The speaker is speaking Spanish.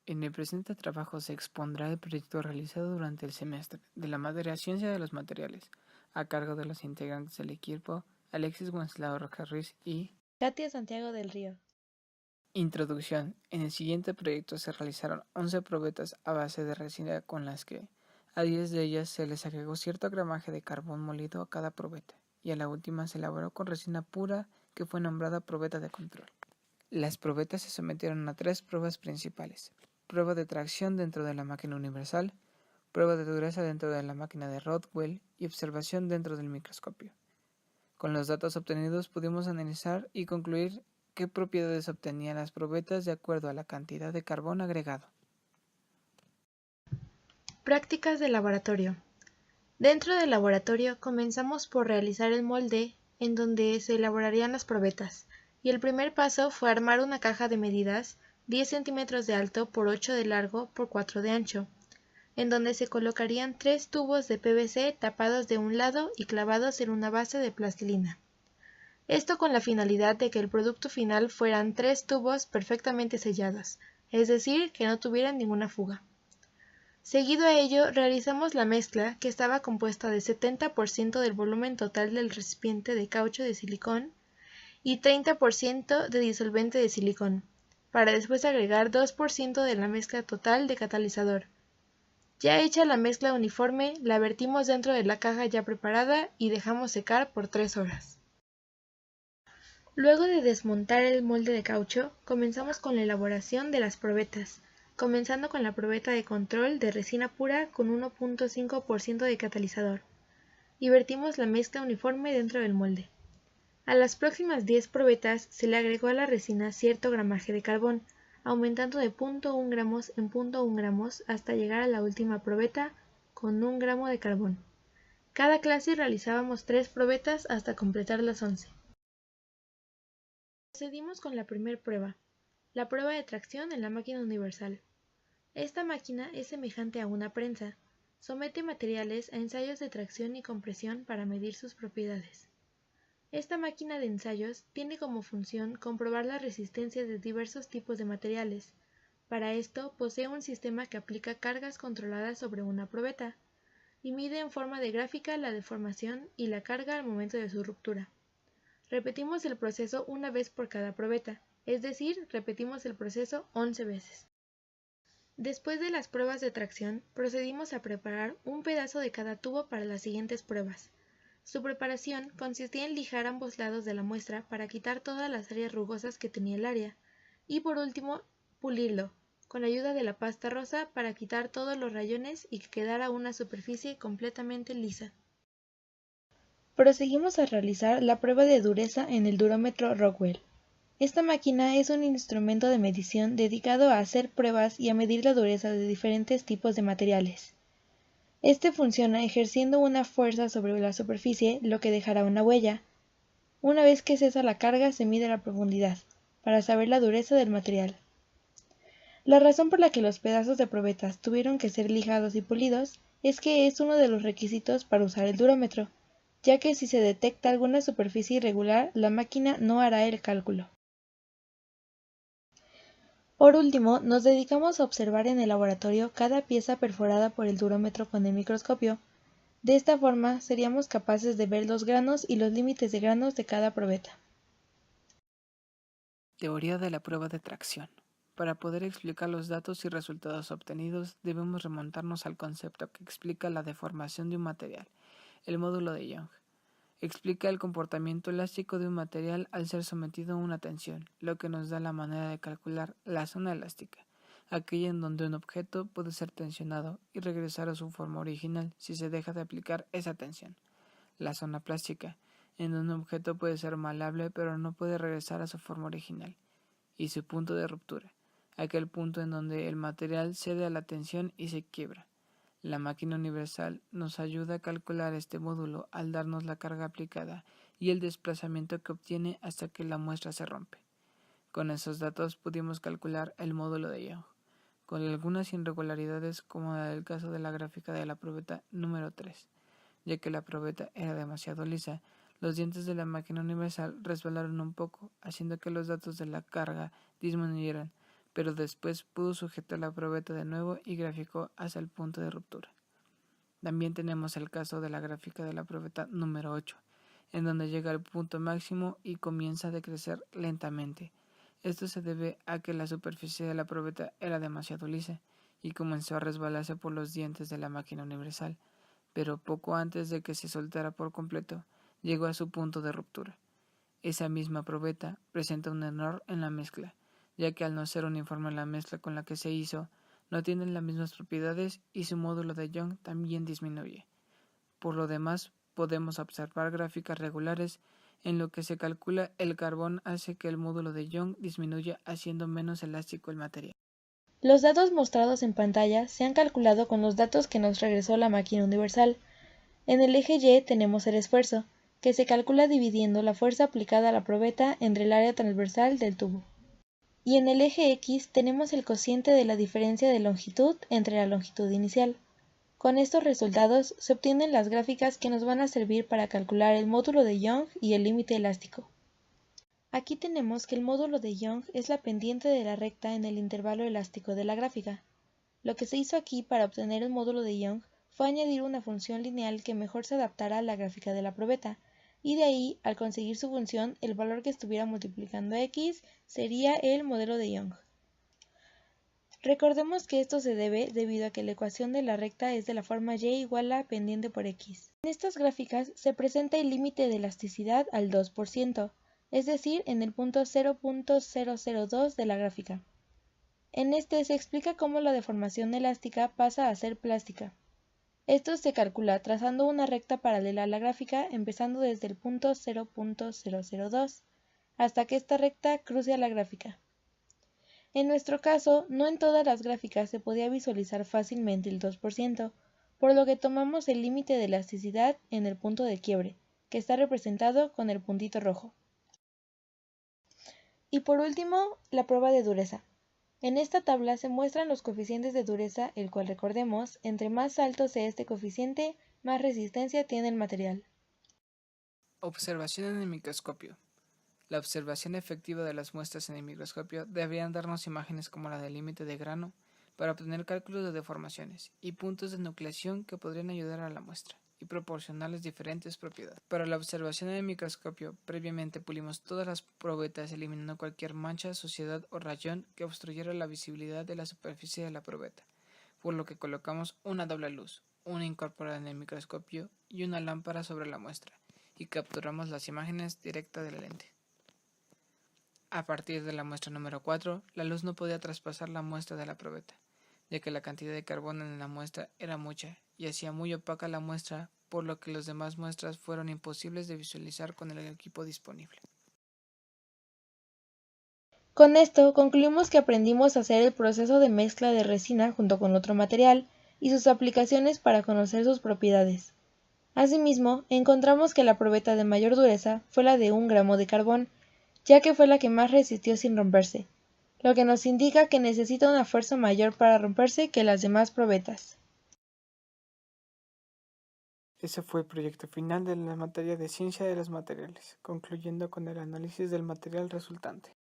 En el presente trabajo se expondrá el proyecto realizado durante el semestre de la materia Ciencia de los Materiales, a cargo de los integrantes del equipo Alexis Wenceslao Rojas Ruiz y Katia Santiago del Río. Introducción. En el siguiente proyecto se realizaron 11 probetas a base de resina con las que a 10 de ellas se les agregó cierto gramaje de carbón molido a cada probeta, y a la última se elaboró con resina pura que fue nombrada probeta de control. Las probetas se sometieron a 3 pruebas principales: prueba de tracción dentro de la máquina universal, prueba de dureza dentro de la máquina de Rodwell y observación dentro del microscopio. Con los datos obtenidos pudimos analizar y concluir qué propiedades obtenían las probetas de acuerdo a la cantidad de carbón agregado. Prácticas de laboratorio. Dentro del laboratorio comenzamos por realizar el molde en donde se elaborarían las probetas, y el primer paso fue armar una caja de medidas 10 centímetros de alto por 8 de largo por 4 de ancho, en donde se colocarían 3 tubos de PVC tapados de un lado y clavados en una base de plastilina. Esto con la finalidad de que el producto final fueran 3 tubos perfectamente sellados, es decir, que no tuvieran ninguna fuga. Seguido a ello, realizamos la mezcla, que estaba compuesta de 70% del volumen total del recipiente de caucho de silicón y 30% de disolvente de silicón, para después agregar 2% de la mezcla total de catalizador. Ya hecha la mezcla uniforme, la vertimos dentro de la caja ya preparada y dejamos secar por 3 horas. Luego de desmontar el molde de caucho, comenzamos con la elaboración de las probetas, comenzando con la probeta de control de resina pura con 1.5% de catalizador, y vertimos la mezcla uniforme dentro del molde. A las próximas 10 probetas se le agregó a la resina cierto gramaje de carbón, aumentando de 0.1 gramos en 0.1 gramos hasta llegar a la última probeta con 1 gramo de carbón. Cada clase realizábamos 3 probetas hasta completar las 11. Procedimos con la primera prueba, la prueba de tracción en la máquina universal. Esta máquina es semejante a una prensa. Somete materiales a ensayos de tracción y compresión para medir sus propiedades. Esta máquina de ensayos tiene como función comprobar la resistencia de diversos tipos de materiales. Para esto posee un sistema que aplica cargas controladas sobre una probeta y mide en forma de gráfica la deformación y la carga al momento de su ruptura. Repetimos el proceso una vez por cada probeta, es decir, repetimos el proceso 11 veces. Después de las pruebas de tracción, procedimos a preparar un pedazo de cada tubo para las siguientes pruebas. Su preparación consistía en lijar ambos lados de la muestra para quitar todas las áreas rugosas que tenía el área, y por último, pulirlo, con ayuda de la pasta rosa para quitar todos los rayones y que quedara una superficie completamente lisa. Proseguimos a realizar la prueba de dureza en el durómetro Rockwell. Esta máquina es un instrumento de medición dedicado a hacer pruebas y a medir la dureza de diferentes tipos de materiales. Este funciona ejerciendo una fuerza sobre la superficie, lo que dejará una huella. Una vez que cesa la carga, se mide la profundidad, para saber la dureza del material. La razón por la que los pedazos de probetas tuvieron que ser lijados y pulidos es que es uno de los requisitos para usar el durómetro, ya que si se detecta alguna superficie irregular, la máquina no hará el cálculo. Por último, nos dedicamos a observar en el laboratorio cada pieza perforada por el durómetro con el microscopio. De esta forma, seríamos capaces de ver los granos y los límites de granos de cada probeta. Teoría de la prueba de tracción. Para poder explicar los datos y resultados obtenidos, debemos remontarnos al concepto que explica la deformación de un material, el módulo de Young. Explica el comportamiento elástico de un material al ser sometido a una tensión, lo que nos da la manera de calcular la zona elástica, aquella en donde un objeto puede ser tensionado y regresar a su forma original si se deja de aplicar esa tensión. La zona plástica, en donde un objeto puede ser malable pero no puede regresar a su forma original. Y su punto de ruptura, aquel punto en donde el material cede a la tensión y se quiebra. La máquina universal nos ayuda a calcular este módulo al darnos la carga aplicada y el desplazamiento que obtiene hasta que la muestra se rompe. Con esos datos pudimos calcular el módulo de Young, con algunas irregularidades como la del caso de la gráfica de la probeta número 3, ya que la probeta era demasiado lisa. Los dientes de la máquina universal resbalaron un poco, haciendo que los datos de la carga disminuyeran, pero después pudo sujetar la probeta de nuevo y graficó hacia el punto de ruptura. También tenemos el caso de la gráfica de la probeta número 8, en donde llega al punto máximo y comienza a decrecer lentamente. Esto se debe a que la superficie de la probeta era demasiado lisa y comenzó a resbalarse por los dientes de la máquina universal, pero poco antes de que se soltara por completo, llegó a su punto de ruptura. Esa misma probeta presenta un error en la mezcla, ya que al no ser uniforme la mezcla con la que se hizo, no tienen las mismas propiedades y su módulo de Young también disminuye. Por lo demás, podemos observar gráficas regulares en lo que se calcula el carbón hace que el módulo de Young disminuya haciendo menos elástico el material. Los datos mostrados en pantalla se han calculado con los datos que nos regresó la máquina universal. En el eje Y tenemos el esfuerzo, que se calcula dividiendo la fuerza aplicada a la probeta entre el área transversal del tubo. Y en el eje X tenemos el cociente de la diferencia de longitud entre la longitud inicial. Con estos resultados se obtienen las gráficas que nos van a servir para calcular el módulo de Young y el límite elástico. Aquí tenemos que el módulo de Young es la pendiente de la recta en el intervalo elástico de la gráfica. Lo que se hizo aquí para obtener el módulo de Young fue añadir una función lineal que mejor se adaptara a la gráfica de la probeta, y de ahí, al conseguir su función, el valor que estuviera multiplicando x sería el modelo de Young. Recordemos que esto se debe debido a que la ecuación de la recta es de la forma y igual a pendiente por x. En estas gráficas se presenta el límite de elasticidad al 2%, es decir, en el punto 0.002 de la gráfica. En este se explica cómo la deformación elástica pasa a ser plástica. Esto se calcula trazando una recta paralela a la gráfica empezando desde el punto 0.002 hasta que esta recta cruce a la gráfica. En nuestro caso, no en todas las gráficas se podía visualizar fácilmente el 2%, por lo que tomamos el límite de elasticidad en el punto de quiebre, que está representado con el puntito rojo. Y por último, la prueba de dureza. En esta tabla se muestran los coeficientes de dureza, el cual recordemos, entre más alto sea este coeficiente, más resistencia tiene el material. Observación en el microscopio. La observación efectiva de las muestras en el microscopio deberían darnos imágenes como la del límite de grano para obtener cálculos de deformaciones y puntos de nucleación que podrían ayudar a la muestra y proporcionarles diferentes propiedades. Para la observación en el microscopio, previamente pulimos todas las probetas eliminando cualquier mancha, suciedad o rayón que obstruyera la visibilidad de la superficie de la probeta, por lo que colocamos una doble luz, una incorporada en el microscopio y una lámpara sobre la muestra, y capturamos las imágenes directas de la lente. A partir de la muestra número 4, la luz no podía traspasar la muestra de la probeta, ya que la cantidad de carbón en la muestra era mucha y hacía muy opaca la muestra, por lo que las demás muestras fueron imposibles de visualizar con el equipo disponible. Con esto concluimos que aprendimos a hacer el proceso de mezcla de resina junto con otro material y sus aplicaciones para conocer sus propiedades. Asimismo, encontramos que la probeta de mayor dureza fue la de 1 gramo de carbón, ya que fue la que más resistió sin romperse, lo que nos indica que necesita una fuerza mayor para romperse que las demás probetas. Ese fue el proyecto final de la materia de Ciencia de los Materiales, concluyendo con el análisis del material resultante.